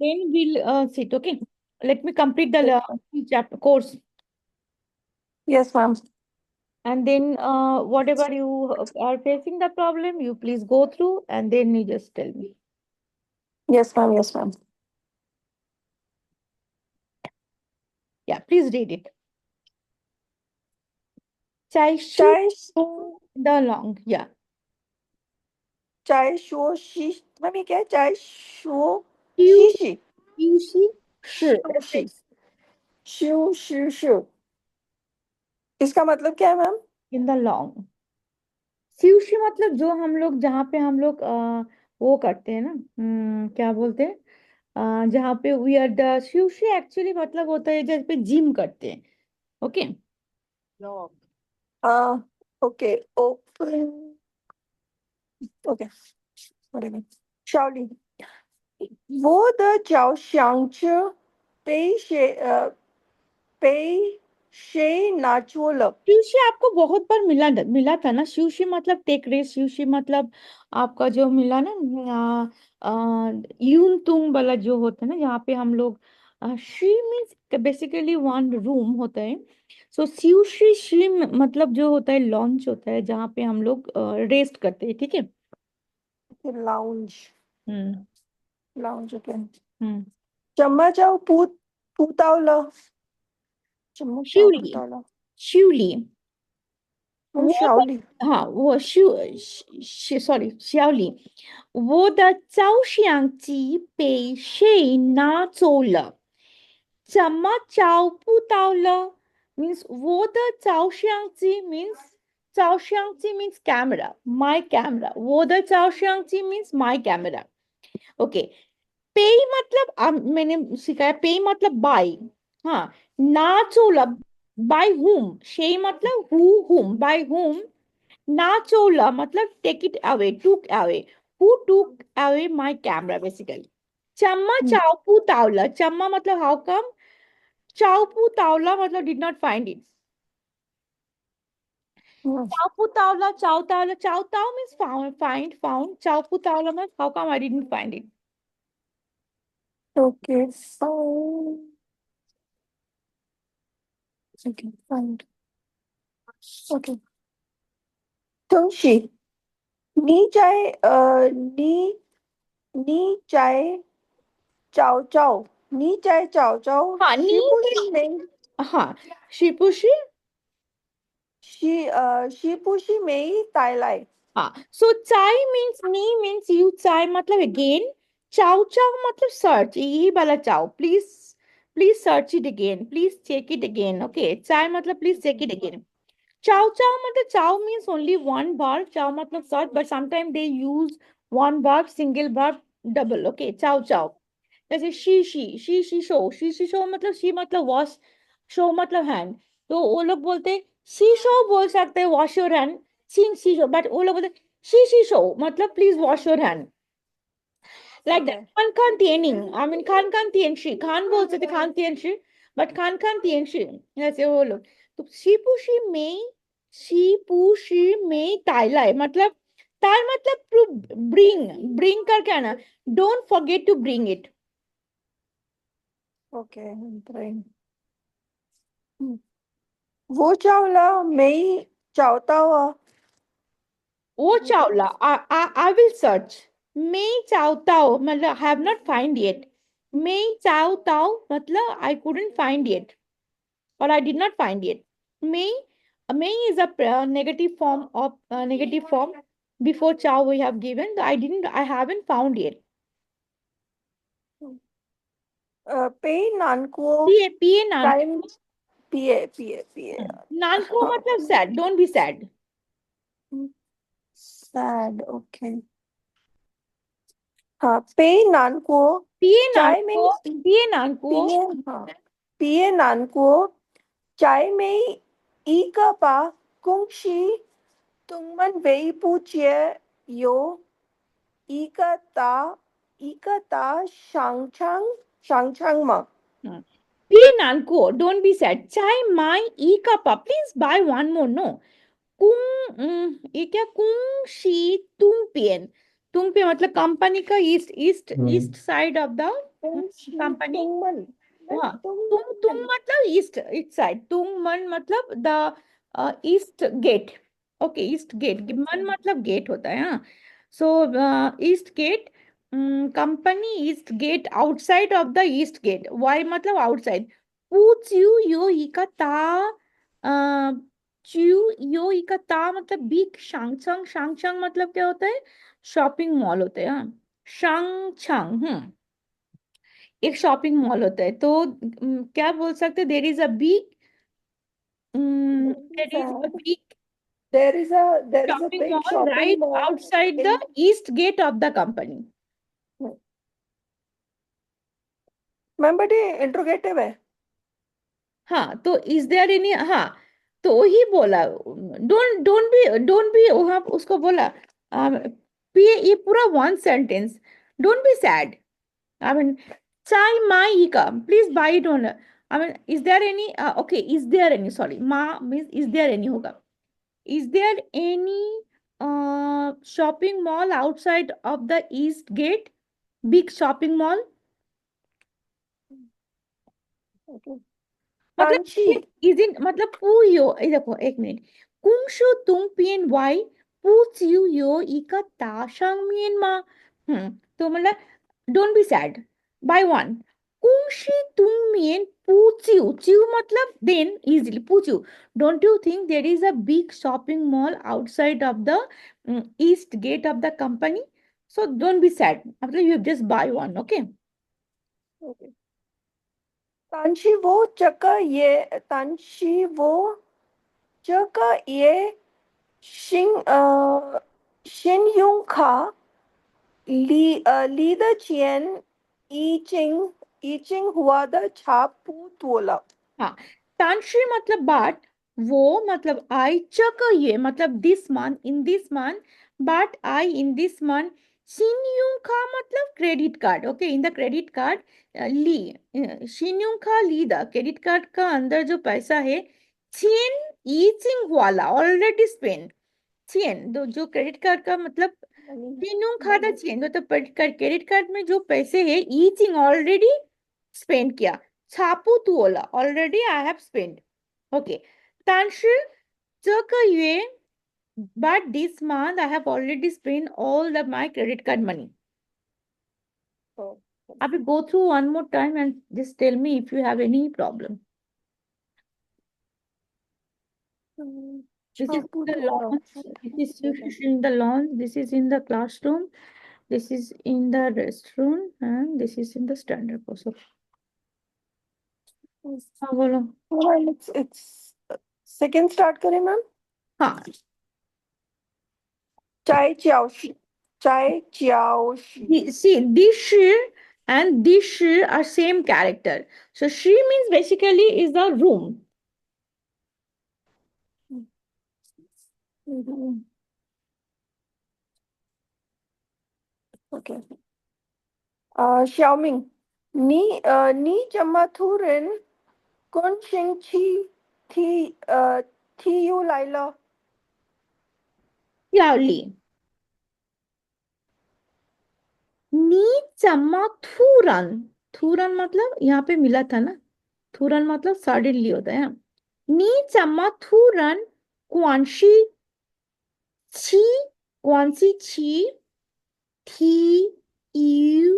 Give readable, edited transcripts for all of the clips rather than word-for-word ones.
then we'll sit. Okay, let me complete the Yes, ma'am. chapter course, Yes, ma'am. and then whatever you are facing the problem, you please go through, and then you just tell me. Yes, ma'am. Yes, ma'am. Yeah, please read it. Chai shu चाय show the long. Yeah. चाय show she ma'am ये क्या है चाय show Xiu शीशी xiu xi shi. That's शोशी it. शू शू शू इसका मतलब क्या है मैम? In the long. शिवशी मतलब जो हम लोग जहाँ पे हम लोग वो करते हैं ना, क्या बोलते हैं, जहाँ पे वी आर द शिवशी एक्चुअली मतलब होता है जहाँ पे जिम करते हैं. ओके. हाँ ओके ओपन ओके व्हाटएवर शाओली 我的脚想着被谁拿错了 शिवशी आपको बहुत बार मिला मिला था ना. शिवशी मतलब टेक रेस. शिवशी मतलब आपका जो मिला ना, यून तुंग वाला जो होता है ना, जहाँ पे हम लोग she means basically one room होता है. सो शिवशी शी मतलब जो होता है लॉन्च होता है जहाँ पे हम लोग रेस्ट करते हैं. ठीक है. लाउंज हम्म. लाउंज ओके हम्म. 怎么叫扑到了 शिवली. शिवली. वो द- 小李 हाँ वो sorry श्याओली. 我的照相机被谁拿走了？怎么找不到了 means 我的照相机 means 照相机 means camera, my camera. 我的照相机 means my camera. Okay. पे मतलब मैंने सिखाया. पे मतलब बाय. हाँ. ना चोला बाय हुम. शे मतलब हुम बाय हुम. ना चोला मतलब take it away, took away. Who took away my camera basically? Chamma chaupu taula. Chamma मतलब how come? Chaupu taula मतलब did not find it. Chaupu taula, chau taula, chau tau means found, find, found. Chaupu taula means how come I didn't find it? Okay fine okay fine okay 东西你在找找हाँ नी हाँ. शिपुशी. 是不是没带来 हाँ. So chai means me means you. chai मतलब again. Chow chow मतलब search. यही वाला chow. Please search it again. Please check it again. Okay. chai मतलब please check it again. Chow chow मतलब chow means only one verb. Chow मतलब search, but sometimes they use one verb, single verb, double. Okay. Chow chow. जैसे शी शो मतलब शी मतलब wash. शो मतलब हैंड. तो वो लोग बोलते शी शो बोल सकते हैं वॉश योर हैंड. शी शो बट वो लोग बोलते शी शो मतलब please wash your hand. Like that. Okay खान तियनिंग. आई मीन खान तियनशी. खान बोल सकते खान तियनशी. बट खान तियनशी. ऐसे वो लोग. तो शी पुशी में ताइलाई मतलब तार मतलब ब्रिंग. ब्रिंग करके आना. Don't forget to bring it. Okay ब्रेन 我找了没找到啊 वो चावला. I will search. मैं चाहता हूँ मतलब have not find yet. मैं चाहता हूँ मतलब I couldn't find yet, or I did not find yet. मैं मैं is a negative form of negative form before chow we have given. I haven't found yet. पे नान को पिए पिए नान. टाइम पिए पिए पिए नान को हाँ मतलब sad. Don't be sad. Sad okay हाँ पे नान को पिए नान चाय में को. पिए नान को. पिए हाँ पिए नान को चाय में一个吧恭喜东门尾部节有一个大商场吗 Piye nan ko. Don't be sad. Chai mai e kappa. Please buy one more. No. ये क्या कुंग शी तुंग पियन. तुंग पे मतलब कंपनी का east east east side of the कुंशी कंपनी। तुंगमन। मैम हाँ, तुम तुंगमन। मतलब ईस्ट, ईस्ट साइड, तुंग मन मतलब the east gate. Okay, east gate, अच्छा। मन मतलब गेट होता है, हाँ। So east gate, company east gate, outside of the east gate, वाई मतलब आउटसाइड। पू च्यू यो इका ता, च्यू यो इका ता मतलब बिग शांगचंग, शांगचंग मतलब क्या होता है, शॉपिंग मॉल होते हैं, हाँ। शांगचंग, एक शॉपिंग मॉल होता है, तो क्या बोल सकते, there is a big, Don't be there is a sad. Big There is a shopping big mall shopping right mall outside the in. East gate of the company. Ma'am but ये interrogative है। हाँ, तो is there any, हाँ, तो वही बोला, don't be वहाँ उसको बोला, ये पूरा one sentence, don't be sad, I mean, चाय माई का please by it owner, I mean, is there any, okay, is there any, sorry, मा मीन्स इज देयर एनी होगा, is there any shopping mall outside of the east gate, big shopping mall, okay. मतलब Kanchi. Is in मतलब पू यो, ये देखो एक minute, कुंगशु तुंग पियन Y, पू चियो यो इका ताशंग मियन मा, तो मतलब don't be sad, buy one, कुंगशी तुंग मियन पू चियो, चियो मतलब देन इजीली पू चियो, don't you think there is a big shopping mall outside of the east gate of the company, so don't be sad, मतलब you just buy one, okay. Okay. तांशी वो चक ये तांशी वो चक ये शिंग शिन यूं खा ली द चियन ई चिंग हुआ द छाप पू तोला। हाँ, तानश्री मतलब बाट, वो मतलब आई, चक ये मतलब this month, in this month, but I in this month, शिन्यूं खा मतलब credit card, okay, in the credit card, ली, शिन्यूं खा ली द क्रेडिट कार्ड का अंदर जो पैसा है, चेन ईचिंग वाला ऑलरेडी स्पेंड, चेन दो जो क्रेडिट कार्ड का मतलब, शिन्यूं खा द चेन तो क्रेडिट कार्ड में जो पैसे है, ईचिंग ऑलरेडी स्पेंड किया, छापू तुओला already I have spend, okay, तांशी चक ये, but this month I have already spent all the my credit card money. I will go through one more time and just tell me if you have any problem. This is छापू the तोला। launch. This is in the launch. This is in the classroom. This is in the restroom, and this is in the standard course. हाँ बोलो। It's second start करें ma'am. हाँ, चाय चाओशी। चाय चाओशी। see, this she and this she are same character. So she means basically is the room. Okay. Xiaoming, ni jamaturin kun xing chi ti ti yu lai lo. Clearly. नी चम्मा थूरन, थूरन मतलब यहाँ पे मिला था ना, थूरन मतलब सडनली होता है, नी चम्मा थूरन क्वांशी छी, क्वांशी छी, थी यू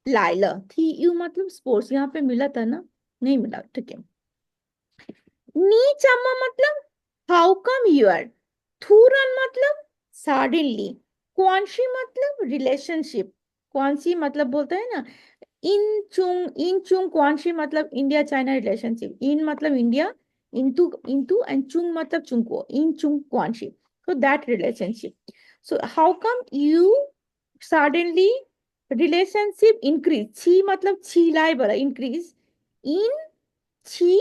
लाइला, थी यू मतलब स्पोर्ट्स, यहाँ पे मिला था ना, नहीं मिला, ठीक है। नी चम्मा मतलब हाउ कम यू आर, थूरन मतलब सडनली, क्वांशी मतलब रिलेशनशिप, क्वांशी मतलब बोलते हैं ना, इन चुंग क्वांशी मतलब इंडिया चाइना रिलेशनशिप, इन मतलब इंडिया, इंटू एंड चुंग मतलब चुंगको, इन चुंग क्वांशी, so that relationship, so how come you suddenly relationship increase, छी मतलब छी लाई बड़ा increase, in छी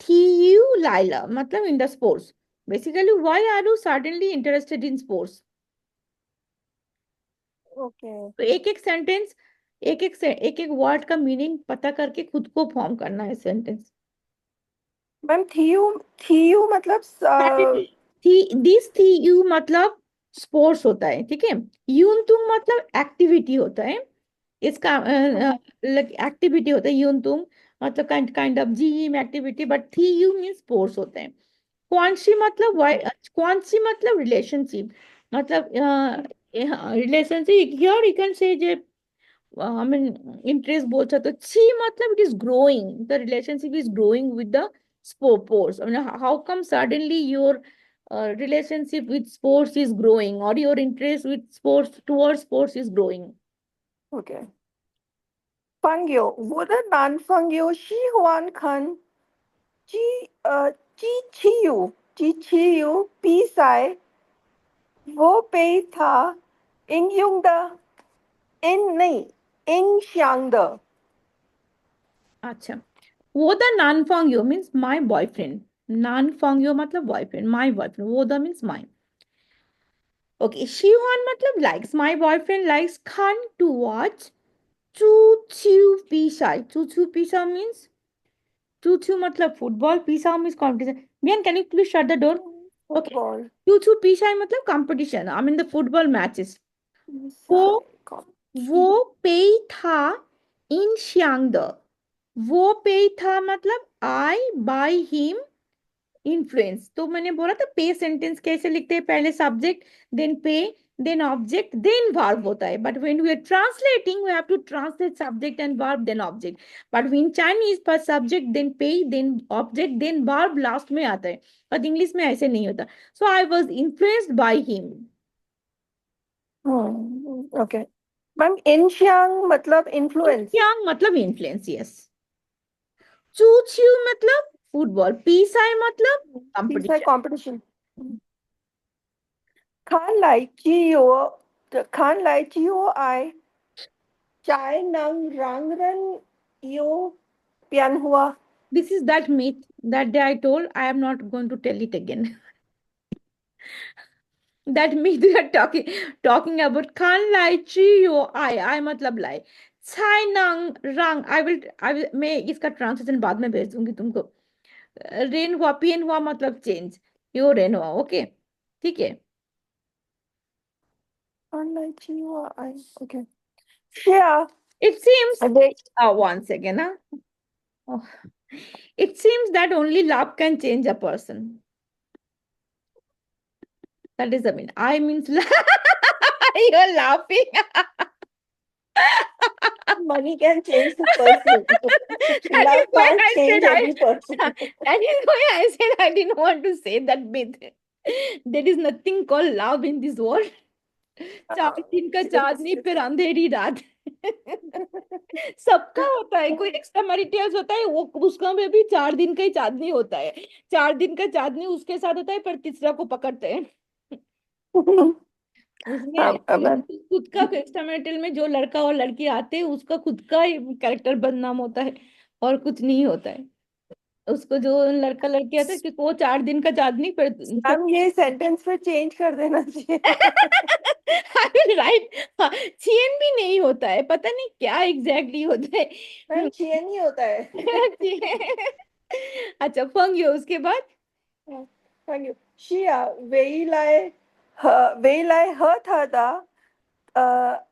थी यू लाइला मतलब in the sports, basically why are you suddenly interested in sports, Okay. तो एक एक सेंटेंस, एक एक वर्ड का मीनिंग पता करके खुद को फॉर्म करना है सेंटेंस। मैम थी यू मतलब थी, दिस थी यू मतलब स्पोर्ट्स होता है, ठीक है, यून तुम मतलब एक्टिविटी होता है, इसका एक्टिविटी होता है यून तुम, मतलब काइंड ऑफ जी में एक्टिविटी, बट थी यू मीन स्पोर्ट्स होते हैं। कौनसी मतलब कौनसी मतलब रिलेशनशिप, मतलब relationship here you can say J I mean interest बोल सकते हो। ची मतलब it is growing, the relationship is growing with the sports। I mean how come suddenly your relationship with sports is growing, or your interest with sports towards sports is growing? OK，朋友，我的男朋友喜欢看击击球比赛，我被他影响的。अच्छा, वो द नान फॉन्ग यू मीन्स माई बॉयफ्रेंड। नान फॉन्ग यू मतलब बॉयफ्रेंड, माई बॉयफ्रेंड, वो द मीन्स माई। ओके, शिवान मतलब लाइक्स, माई बॉयफ्रेंड लाइक्स खान टू वॉच चू च्यू पीसाई। चू च्यू पीसा मीन्स, चू च्यू मतलब फुटबॉल, पीसा मीन्स कॉम्पिटिशन। बियन can you please shut the door? Okay, football चू च्यू पीसाई मतलब competition, I mean the football matches. 比 वो 赛搞 वो पे था इन श्यांग द। वो पे था मतलब आई बाय हिम इन्फ्लुएंस। तो मैंने बोला था पे सेंटेंस कैसे लिखते हैं, पहले सब्जेक्ट देन पे देन ऑब्जेक्ट देन वर्ब होता है, but when we are translating we have to translate subject and verb then object. But in Chinese पर सब्जेक्ट देन पे then object then verb last में आता है, बट इंग्लिश में ऐसे नहीं होता। So I was influenced by him. Okay ma'am इंशियांग मतलब इन्फ्लुएंस यांग मतलब इन्फ्लुएंस, यस। चू च्यू मतलब फुटबॉल, पीसाई मतलब 比赛 competition. competition 看来只有爱才能让人有变化。This is that myth that day I told. I am not going to tell it again. That myth we are talking about. Khan lai chi yo I मतलब लाई, छाई नंग रंग। I will मैं इसका translation बाद में भेज दूंगी तुमको। रेन हुआ पियन हुआ मतलब चेंज, यो रेन हुआ, ओके ठीक है। 看来只有爱，OK，是啊，It seems对，one second, huh? Oh. It seems that only love can change a person. That is the mean. I means you're laughing. money can change the person. That is Love why can't I said change any person. that is why I said I didn't want to say that myth. There is nothing called love in this world. चार दिन का चांदनी फिर अंधेरी रात। सबका होता है, कोई extra मैरिटल्स होता है वो उसका में भी 4 दिन का ही चांदनी होता है। 4 दिन का चांदनी उसके साथ होता है पर तीसरा को पकड़ते हैं। उसमें अब खुद का एक्स्ट्रा मैरिटल में जो लड़का और लड़की आते हैं उसका खुद का कैरेक्टर बदनाम होता है, और कुछ नहीं होता है। उसको जो लड़का लड़की आता है क्योंकि वो 4 दिन का चांदनी पर हम ये सेंटेंस पे चेंज कर देना चाहिए। राइट। हाँ, चेन भी नहीं होता है, पता नहीं क्या एग्जैक्टली होता है। मैम चेन नहीं होता है। अच्छा, फंगियो उसके बाद। Thank you。是啊，未来和他的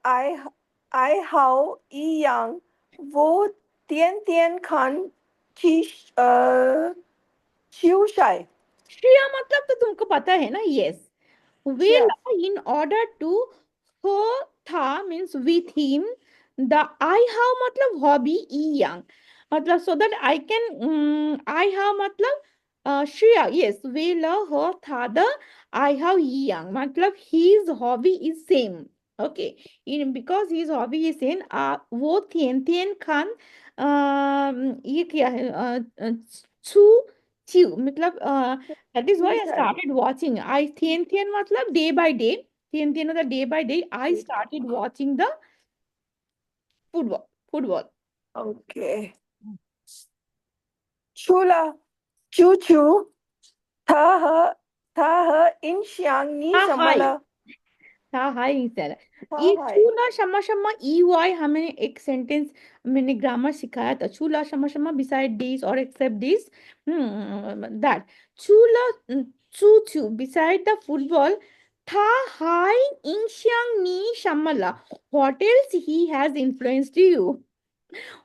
爱好一样，我天天看去秀才。श्रेया मतलब तो तुमको पता है ना, यस।是啊 Well, in order to her tha means with him, the I have मतलब hobby young, मतलब so that I can I have मतलब Shreya, yes, we love her tha the I have young मतलब his hobby is same, okay। in because his hobby is same, वो थियन थियन खान ये क्या है, छू च्यू मतलब that is why I秀才。started watching. I Thien Thien matlab day by day. Thien Thien the day by day. I started watching the football. Football. OK，除了啾啾，他和印象你 हाँ 什么 हाय। 了？हाँ hi sir. ये 他还 चूला शम्मा शम्मा ई वाई हमें एक सेंटेंस मैंने grammar सिखाया था। चूला शम्मा शम्मा beside this or except this, that चूला चू चू बिसाइड द फुटबॉल था हाई इंशियांग नी शमला. What else he has influenced you?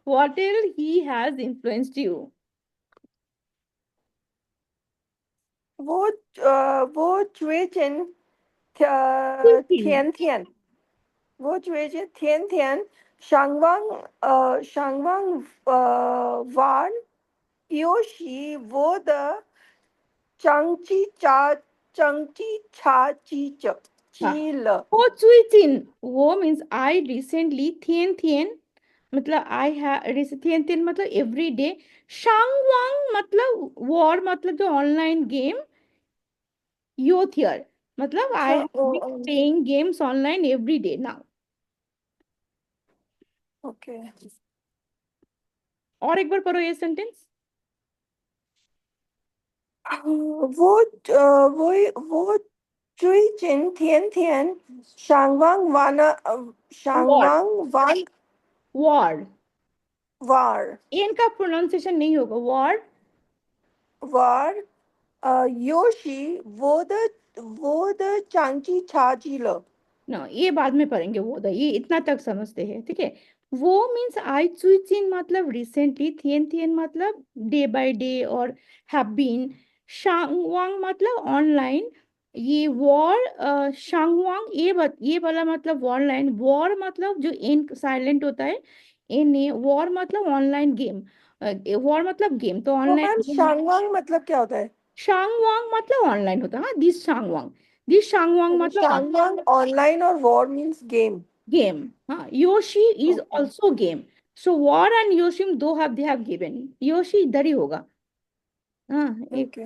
What else he has influenced you? वो जुए जिन Thinking. 天天 वो जुए जिन 天天 上网游戏我的हाँ.长期差记者记了 वो चुईचिन, वो मीन्स आई रिसेंटली. थियन थियन मतलब आई है. थियन थियन मतलब एवरी डे. शांगवांग मतलब वॉर, मतलब जो ऑनलाइन गेम. यो थियर मतलब आई अच्छा हैव ओ been playing games online every day now. Okay और एक बार पढ़ो ये सेंटेंस. 我最近天天上网玩वॉर.玩इनका प्रोनाउंसिएशन नहीं होगा. वॉर. 玩游戏我的长期差记了 ना, ये बाद में पढ़ेंगे. वो द ये इतना तक समझते हैं, ठीक है. वो मीन्स आई चुईचिन मतलब रिसेंटली. थियन थियन मतलब डे बाय डे और हैव बीन. शांगवांग मतलब ऑनलाइन. ये वॉर शांगवांग ये वाला मतलब ऑनलाइन. वॉर मतलब जो एन साइलेंट होता है. एन ए वॉर मतलब ऑनलाइन गेम. वॉर मतलब गेम, तो तो मैम ऑनलाइन. शांगवांग मतलब क्या होता है शांगवांग मतलब ऑनलाइन होता है. हाँ, दिस शांगवांग. दिस शांगवांग अच्छा मतलब शांगवांग ऑनलाइन और war means game game. Huh? Yoshi is okay also game. So war and Yoshim दो have they have given. Yoshi इधर ही होगा. हाँ एक. ओके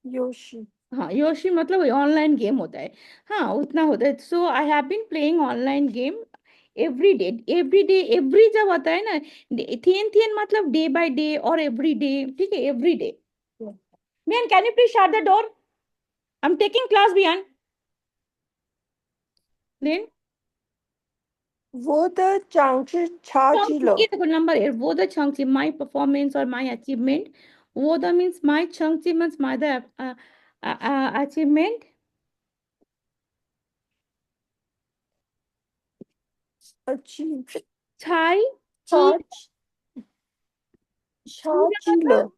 योशी हाँ, योशी मतलब ऑनलाइन गेम होता है. हाँ, उतना होता है. So I have been playing online game every day. Every day, every जब आता है ना. थियन थियन मतलब डे बाय डे और एवरी डे. ठीक है, every day. Ma'am can you please shut the door? I am taking class beyond. Then वो द चांगची छाजीलो ये देखो नंबर 8. वो द changchi my performance or my achievement. वो the means my changchi means my the achievement. अच्छी छाई ची. छाछ ची का छाजीलो मतलब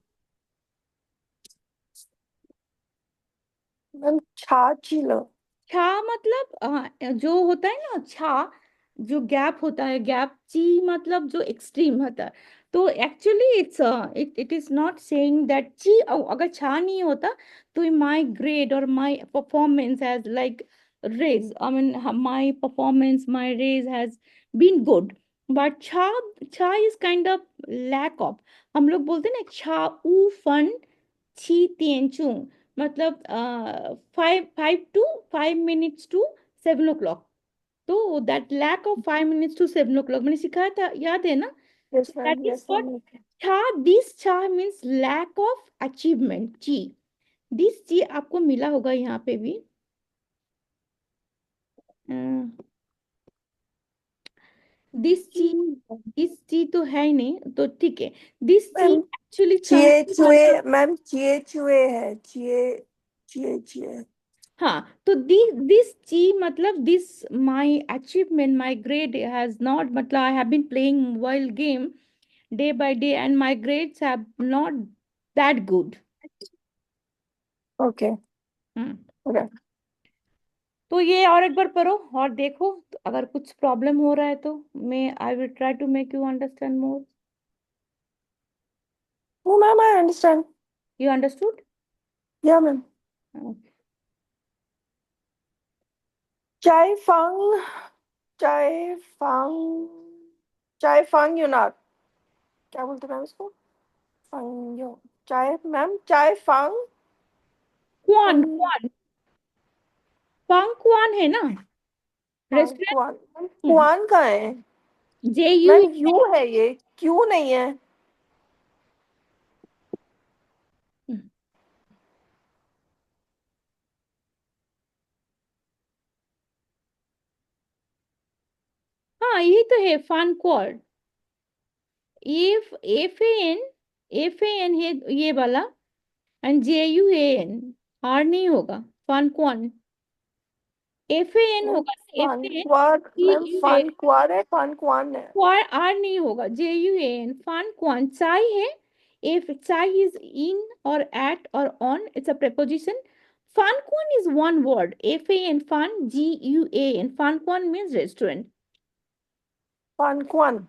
मैम छाजीलो छा मतलब जो होता है ना छा. जो गैप होता है, गैप. ची मतलब जो एक्सट्रीम होता है. तो actually it is not saying that ची. अगर छा नहीं होता तो माय ग्रेड और my performance has like raise. I mean my performance, my raise has been good. But छा, छा is kind of lack of. हम लोग बोलते हैं ना छा ऊ फन छी तेंचू. मतलब 5 to 5 minutes to 7 o'clock. तो that lack of 5 minutes to 7 o'clock मैंने सिखाया था, याद है ना. Yes So ma'am that is yes what ma'am cha. This cha means lack of achievement. ची. दिस ची आपको मिला होगा यहाँ पे भी. दिस ची. दिस ची तो है ही नहीं, तो ठीक है. दिस ची मैम एक्चुअली कम. चिए चुए मैम चिए चुए है चिए चिए चिए हाँ, तो दिस ची मतलब this my achievement, my grade has not. मतलब I have been playing mobile game day by day and my grades have not that good. Okay hmm. Okay तो ये और एक बार पढ़ो और देखो, तो अगर कुछ प्रॉब्लम हो रहा है तो मैं I will try to make you understand more. वो ma'am I understand you understood? या मैम चाय फंग चाय फंग चाय फंग यूनाट क्या बोलते हैं मैम इसको फंग यो चाय मैम चाय फंग क्वान फंग क्वान. फंग क्वान है ना फंग रेस्टोरेंट. कुआन मैम कुआन का है जे यू. मैम यू है ये क्यों नहीं है हाँ, यही तो है फन क्वाड. F F A N. F A N है ये वाला. And J U A N. R नहीं होगा. फन क्वान. FAN मैम होगा, FAN, फनक्वार, मैम GUA, फनक्वार है, फनक्वान है। क्वार आर नहीं होगा, JUAN, फन क्वान, चाय है, if चाय is in or at or on, it's a preposition. Fun Kwan is one word, FAN, fun, GUAN, Fun Kwan means restaurant. फनक्वान,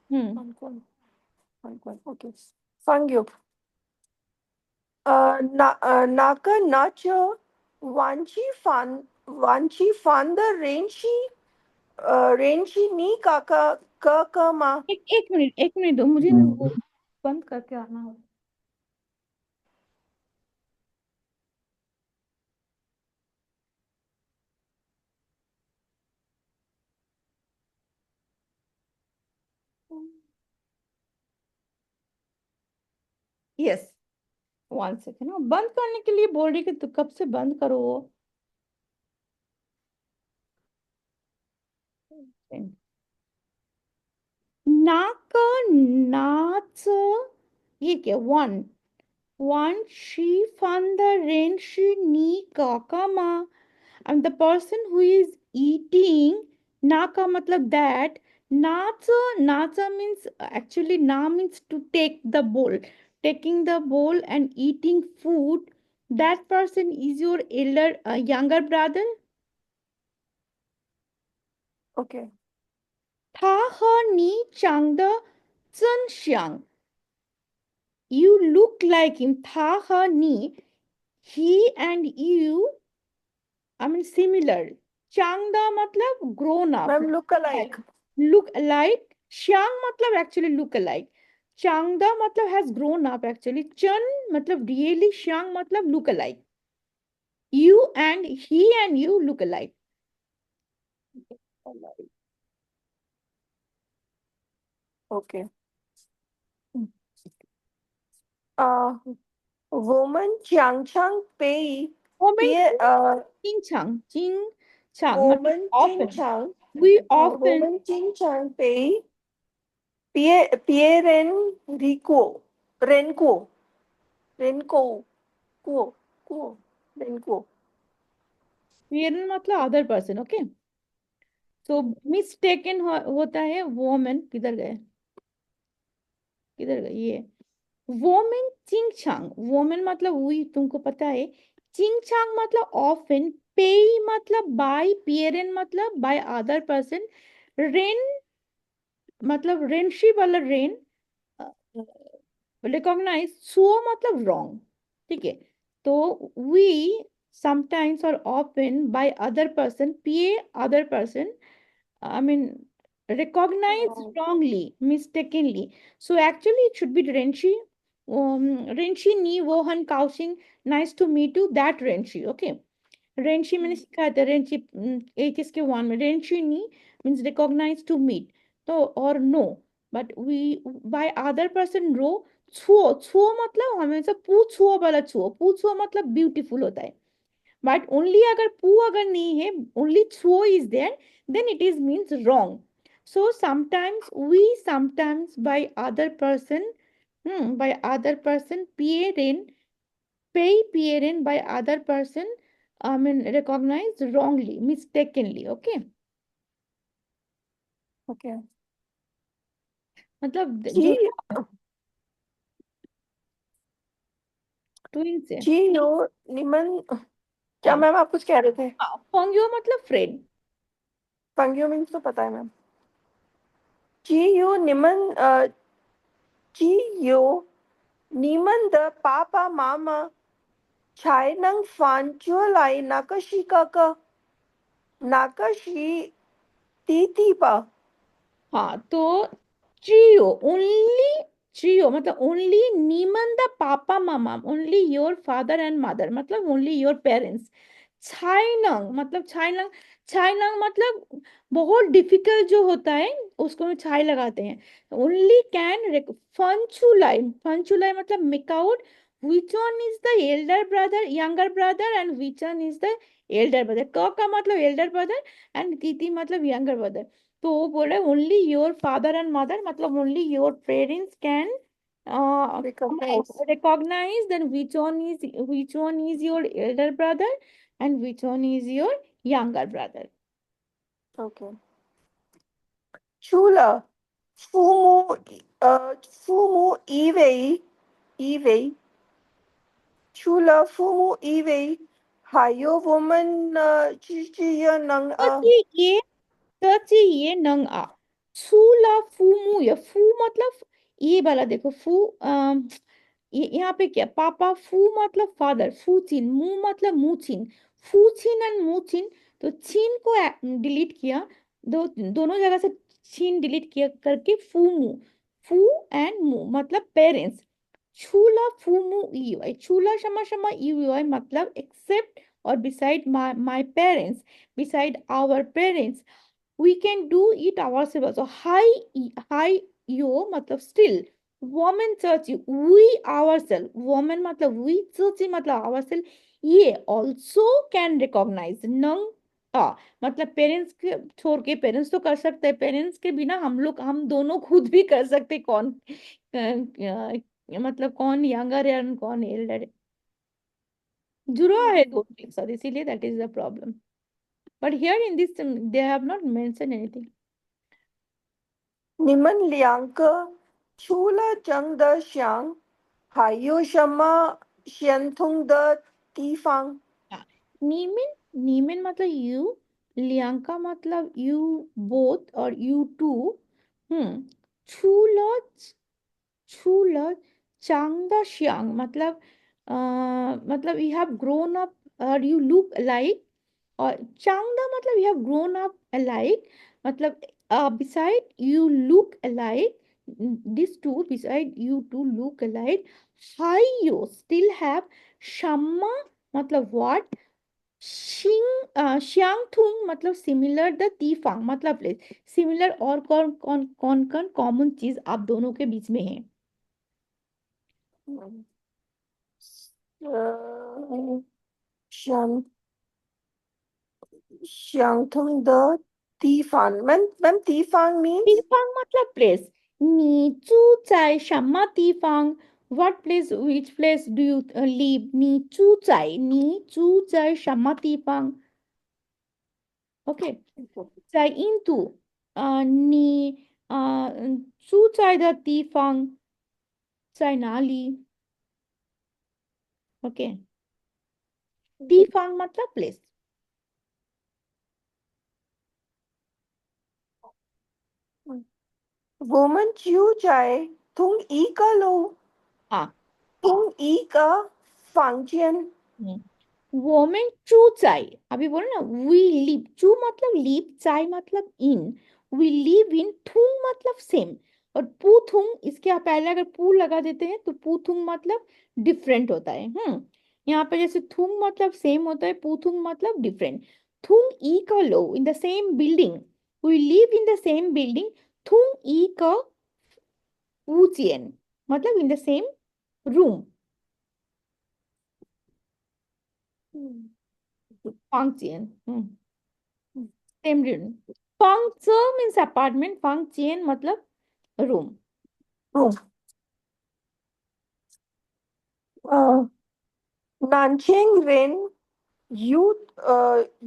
Hmm. फनक्वान, फनक्वान, ओके। फंग्यो, नाका नाच वांची फांद रेंशी, रेंशी नी काका क मा। एक मिनट दो मुझे ना, वो बंद करके आना होगा। यस, 1 सेकेंड, बंद करने के लिए बोल रही कि तू कब से बंद करो वो। नाक, नाच, ये क्या, वन, वन शी फन द रेन शी नी काका, and the person who is eating, naka matlab that, nacha, nacha means actually na means to take the bowl, taking the bowl and eating food. That person is your elder, younger brother. Okay, Ta he ni chang de zhen xiang. You look like him. Ta he ni, he and you, I mean similar. Changda matlab grown up. Ma'am look alike. Look alike. Xiang matlab actually look alike. Changda matlab has grown up actually. Chan matlab really, Xiang matlab look alike. You and he and you look alike. Okay, वुमन चांग चांग पेई, Woman पिए, Jing Chang. Jing Chang matlab वुमन चिंग often. चांग, We often, वुमन चिंग चांग पेई, पिए पिए रेन रिको, रेनको, रेनको, को, को, रेनको। parent matlab other person, okay? So mistaken होता है woman, किधर गए, किधर गए ये, वोमेन चिंगचांग, वोमेन मतलब हुई, तुमको पता है, चिंगचांग मतलब ऑफन, पेई मतलब बाय, पियरन मतलब बाय अदर पर्सन, रेन मतलब रेनशी वाला रेन, रिकॉग्नाइज, सो मतलब रॉन्ग, ठीक है। तो वी समटाइम्स और ऑफन बाय अदर पर्सन, पिए other person, I mean, recognize wrongly, mistakenly. So actually, it should be Renshi. Renshi ni Wohan Kausing. Nice to meet you. That Renshi. Okay. Renshi मैंने सीखा था, Renshi HS के 1 में, Renshi ni means recognize to meet. तो or no. But we by other person रो, छुओ, छुओ मतलब हमेशा पू छुओ वाला छुओ, पू छुओ मतलब ब्यूटीफुल होता है। But only अगर पू अगर नहीं है, only छुओ is there, then it is means wrong. So sometimes we sometimes by other person, by other person, pay by other person, I mean recognize wrongly, mistakenly, okay? Okay, मतलब जी, जो twins है। जी यो निमन, क्या हाँ मैम आप कुछ कह रहे थे? हाँ, फंगियो मतलब फ्रेंड। फंगियो मीन्स तो पता है मैम। जी यू निमन, जी यो निमन द पापा मामा छाई नंग फांचुअ लाई नाकशी काका, नाकशी ती पा। हाँ तो trio, only trio मतलब only नीमन द पापा मामा, only your father and mother मतलब only your parents। छाइनंग मतलब छाइनंग, छाइनंग मतलब बहुत डिफिकल्ट जो होता है उसको में छाई लगाते हैं। ओनली कैन, फंचुलाई, फंचुलाई मतलब make out which one is the elder brother, younger brother, and which one is the elder brother। क का मतलब elder brother and तीती मतलब younger brother। तो वो बोल रहे only your father and mother मतलब only your parents can recognize, recognize then which one is your elder brother and which one is your younger brother. Okay. 出了父母以为除了父母以为，还有我们只能 ये नंग आ छू ला फू मु ये फू मतलब ये वाला देखो फू यहाँ पे क्या पापा फू मतलब फादर फू चिन मु मतलब मुचिन फू चिन एंड मुचिन तो चिन को डिलीट किया दोनों जगह से चिन डिलीट किया करके फू एंड मु मतलब पेरेंट्स छूला फू मु ई छूला शमा शमा ई मतलब एक्सेप्ट और beside my parents beside our parents we can do it ourselves so hi yo मतलब still woman church we ourselves woman मतलब we church मतलब ourselves ये also can recognize नंग मतलब पेरेंट्स के छोड़ के पेरेंट्स तो कर सकते हैं पेरेंट्स के बिना हम दोनों खुद भी कर सकते कौन मतलब कौन यंगर है और कौन एल्डर है जुड़ा है दोनों एक साथ इसीलिए that is the problem but here in this they have not mentioned anything 你们两个除了长得像，还有什么相同的地方？हाँ, नीमिन मतलब यू लियांका मतलब यू बोथ और यू टू हम्म छूलो छूलो चांगदा श्यांग मतलब यू हैव ग्रोन अप और यू लुक लाइक और चांगदा मतलब you have grown up like मतलब beside you look alike these two beside you two look alike how you still have shamma मतलब what श्यांग थुंग मतलब similar the तीफांग मतलब place similar और कौन common चीज आप दोनों के बीच में है 相相同的地方。when 地方 means 地方 मतलब place 你住在什么地方 what place which place do you live 你住在什么地方 OK 在印度你住在的地方在哪里 OK 地方 मतलब प्लेस 我们住在同一个楼，啊同一个房间。嗯 वोमेन चू चाय अभी बोलो ना वी लिव चू मतलब लिव चाय मतलब इन वी लिव इन थुंग मतलब सेम और पू थुंग इसके आप पहले अगर पू लगा देते हैं तो पू थुंग मतलब डिफरेंट होता है यहाँ पे जैसे थुंग मतलब सेम होता है पू थुंग मतलब डिफरेंट थुंग ई का लो in the same building we live in the same building थुंग ई का वूचियन मतलब in the same room function same room function means apartment function मतलब रूम 嗯，南京人नहीं 有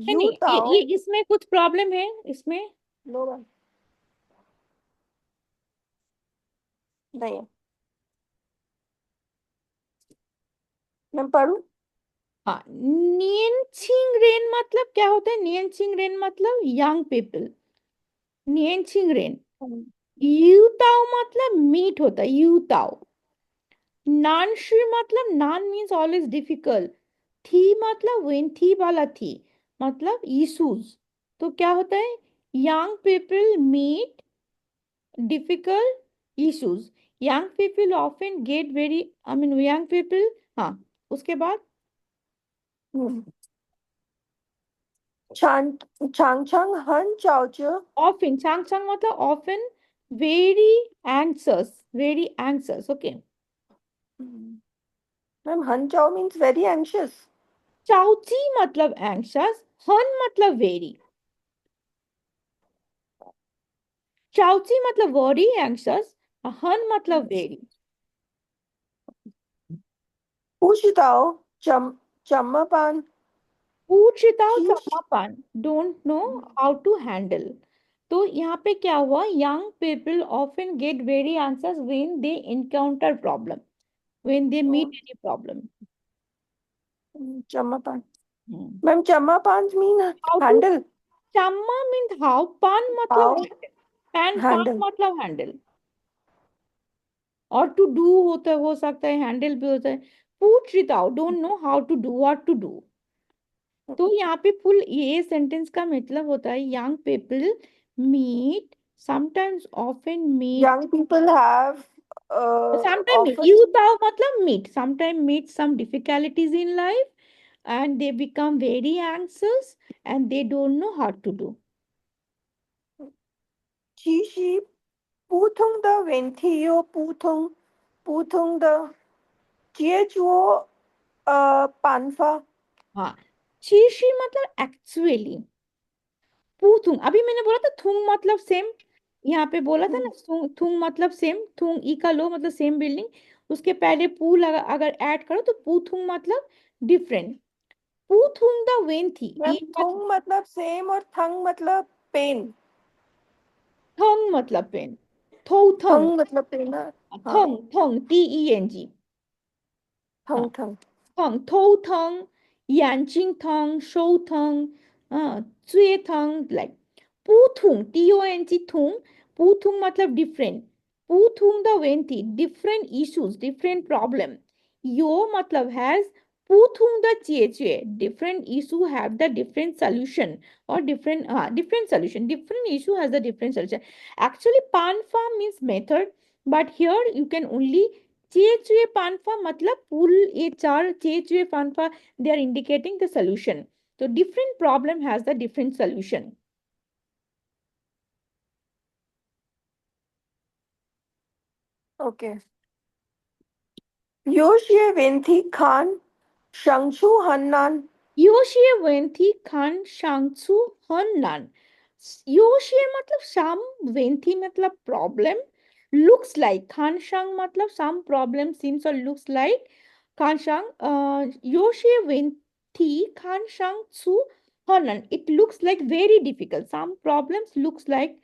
नहीं ये 到 इसमें कुछ प्रॉब्लम है इसमें 老板，नहीं है। मैं पढ़ूं? हाँ नियनछिंग रेन मतलब क्या होता है नियनछिंग रेन मतलब यंग पीपल नियनछिंग रेन यूताओ मतलब मीट होता है यूताओ नानशी मतलब नान मीन्स ऑलवेज डिफिकल्ट थी मतलब वेन थी वाला थी मतलब इशूज तो क्या होता है young people meet difficult issues young people often get very I mean young people हाँ उसके बाद长常常很早就 often chang chang मतलब often very anxious okay ma'am 很早 means very anxious. चाउची मतलब anxious हन मतलब very चाउची मतलब very anxious हन मतलब very 不知道怎么办。पूछताओ ची चम्मापन, don't know how to handle. तो यहाँ पे क्या हुआ, young people often get very anxious when they encounter problem, when they meet any problem. चम्मापान मैम चम्मापान मीन हाउ टू, हैंडल चम्मा मीन हाउ, पान मतलब हाउ हैंडल, पैन पान हैंडल मतलब हैंडल, और टू डू होता है, हो सकता है हैंडल भी होता है। पूछताओ don't know how to do, what to do. तो यहाँ पे फुल ये सेंटेंस का मतलब होता है young people meet, sometimes often meet, young people have sometime meet, often youth आओ मतलब meet, sometime meet some difficulties in life and they become very anxious and they don't know how to do. 其实不同的问题有不同的解决办法。हाँ, शीशी मतलब actually, पूथुंग अभी मैंने बोला था, थुंग मतलब same, यहाँ पे बोला था ना, थुंग मतलब सेम, थुंग ई का लो मतलब सेम बिल्डिंग, उसके पहले पू लगा अगर ऐड करो तो पूथुंग मतलब डिफरेंट। पूथुंग द वेन थी, मैम थोंग मतलब सेम और थंग मतलब पेन। थंग मतलब पेन, थो थंग, थंग मतलब पेन ना। हाँ थंग थंग टी ई एन जी, हाँ, थंग थंग 疼头疼、眼睛疼、手疼，嘴疼，like 不同，TONG 同，不同 मतलब different，不同的问题，different issues, different problem，有 मतलब has 不同的解决，different issue have the different solution or different solution, different issue has the different solution. Actually, PANFA means method, but here you can only चेचुए पानफा मतलब पुल, ये चार चेचुए पानफा, they are indicating the solution. So different problem has the different solution. Okay. 有些问题看上去很难。योशिये वेंथी खान शांगसु हननान, योशिये मतलब some, वेंथी मतलब problem, looks like खान शांग मतलब some problem seems or looks like Khan शांग, योशिये वेंथी खान शांगसु हननान, it looks like very difficult, some problems looks like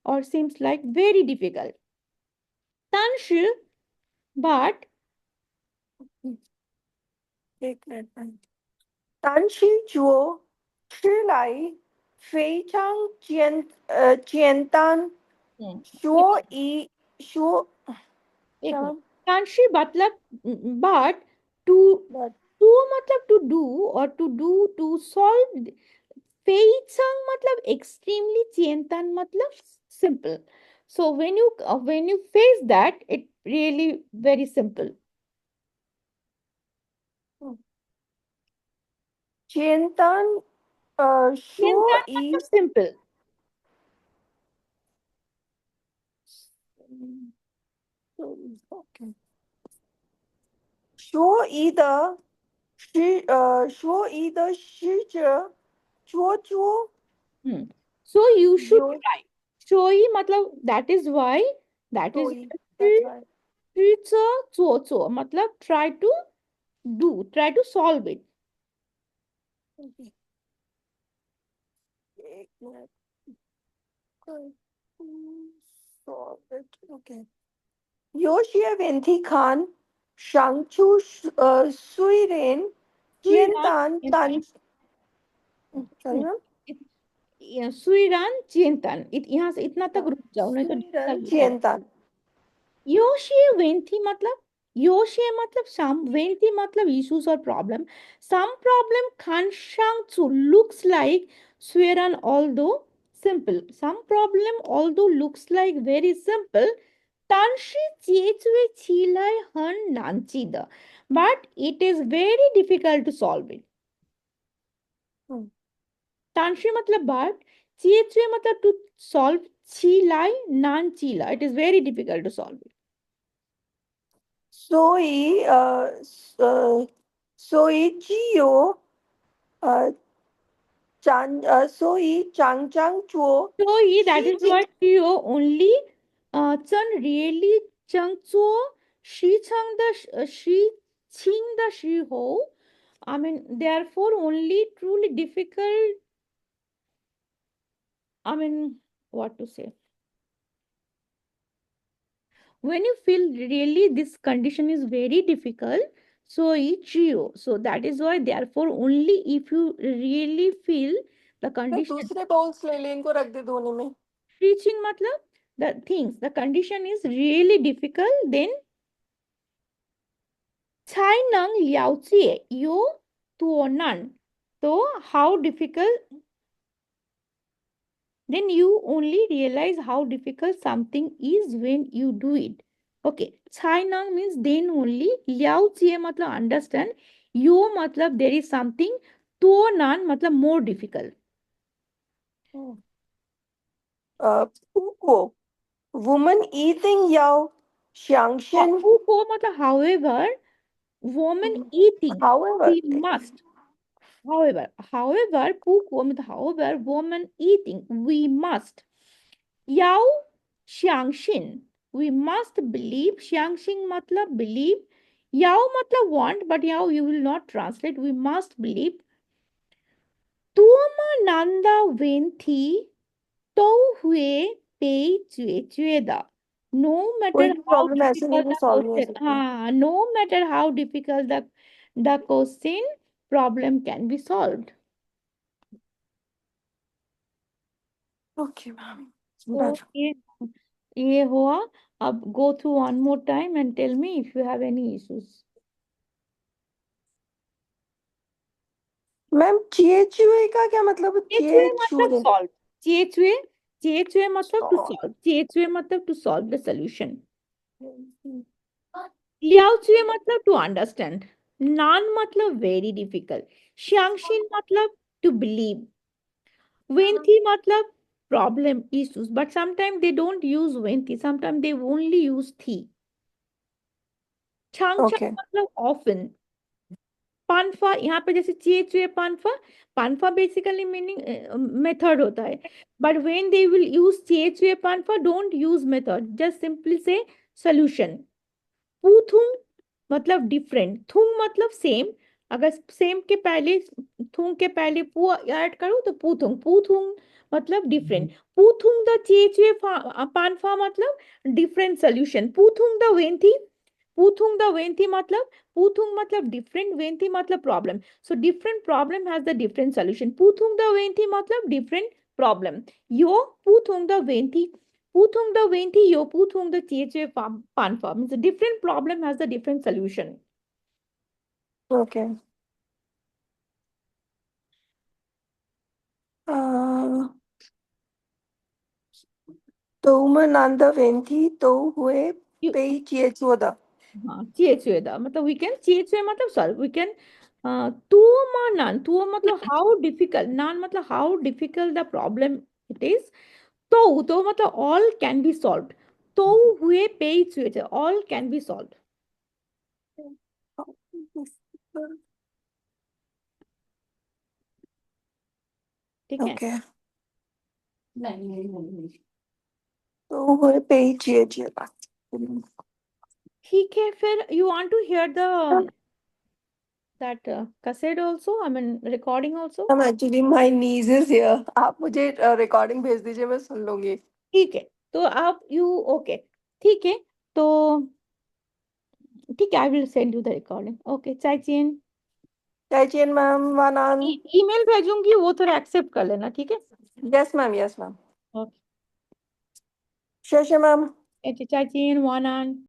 or seems like very difficult. 但是 but 但是做吃来非常简单，所以 एक मिनट, क्या कांशी मतलब, but टू, but टू मतलब टू डू, और to do to solve, फेइचांग मतलब extremely, चिंतन मतलब simple. So when you face that, it really very simple. 简单，चिंतन मतलब 所以 simple. OK，所以的使者做做 Hmm. So you should 有 try. Shoyi मतलब that is why, that is 所以 that's why future 做做 मतलब try to do, try to solve it. OK，एक minute solve it OK。सुईरान有些问题看上去虽然简单，但 चिंतन, sorry ma'am सुईरान चिंतन, यहाँ से इतना तक हाँ रुक जाओ नहीं तो डिफिकल्ट हो जाएगा। 虽然简单 योशिये वेंथी मतलब, योशिये मतलब सम, वेंथी मतलब इश्यूज और प्रॉब्लम, सम प्रॉब्लम खानशांग चु लुक्स लाइक स्वेरन although simple, some problem although looks like very simple, tanshi chechue chilai han nanchida, but it is very difficult to solve it. तानशी मतलब बाट, चीचुए मतलब टू सॉल्व, चीलाई नान चीला, it is very difficult to solve it. 所以，所以张张做 So he, that is 西 what you only chen really chang zuo shi chang da shi qing da shi ho I mean, therefore, only truly difficult. I mean, what to say? When you feel really this condition is very difficult, so it's you. So that is why, therefore, only if you really feel the मैं condition दूसरे bowls ले ले, इनको रख दे धोने में. reaching, matlab the things, the condition is really difficult, then chai nang liao chie yo tuo nan. So how difficult, then you only realize how difficult something is when you do it. Okay, chai nang means then only, liao chie matlab understand, yo matlab there is something, tuo nan matlab more difficult. Puko, woman eating yao, xiangshin. Ko matlab however, woman eating, However, we must. However, however, woman eating, we must. Yao xiangshin, we must believe. Xiangshin matlab believe. Yao matlab want, but yao you will not translate. We must believe. Tuama nanda venthi to hue pei chue chue da. No कोई matter भी how problem ऐसे नहीं difficult वो the solve नहीं हो question, सकती. no matter how difficult the question, problem can be solved. Okay ma'am. So ये हुआ. अब go through one more time and tell me if you have any issues. Ma'am चेचुए का क्या मतलब? चेचुए मतलब चेचुए. solve. चेचुए चेचुए मतलब to solve. चेचुए मतलब to solve the solution. लियाओचुए मतलब to understand. नान मतलब very difficult. xiangxin मतलब to believe. Wenthi matlab problem issues, but sometimes they don't use wenthi, sometimes they only use thi. Changcha okay. matlab often. पानफा यहाँ पे जैसे चे चुए पानफा, पानफा बेसिकली मीनिंग मेथड होता है, but when they will use चे चुए पानफा, don't use method, just simply say solution. पूथुंग मतलब डिफरेंट, थुंग मतलब सेम. अगर सेम के पहले, थुंग के पहले पू ऐड करो तो पूथुंग. पूथुंग मतलब डिफरेंट. पूथुंग द चेचे पानफा मतलब डिफरेंट सॉल्यूशन. पूथुंग द वेंथी, पूथुंग द वेंथी मतलब, पूथुंग मतलब डिफरेंट, वेंथी मतलब problem. So different problem has the different solution. पूथुंग द वेंथी मतलब डिफरेंट प्रॉब्लम. यो पूथुंग द वेंथी, Puthung the Venti Yo Puthung the THA pan farm. It's a different problem has a different solution. Okay. तो नंदा वेंथी तो हुए You, पे चेचुदा. हाँ THA दा मतलब we can THA मतलब solve. We can tuo ma nan, tuo मतलब how difficult, nan मतलब how difficult the problem it is. तो मतलब all can be solved. तो हुए पे THA, all can be solved. ठीक है. ओके. तो हुए पे चेचुदा. ठीक है फिर you want to hear the that cassette also, I mean recording also. Ma'am actually my knees is here. आप मुझे रिकॉर्डिंग भेज दीजिए, मैं सुन लूंगी. ठीक है, तो आप यू ओके. ठीक है, तो ठीक है, I will send you the recording. Okay चाइचिन. चाइचियन मैम. वानान. ईमेल भेजूंगी, वो थोड़ा एक्सेप्ट कर लेना, ठीक है. Yes ma'am. Yes ma'am. Okay. शेषे मैम. चाइचिन वानान.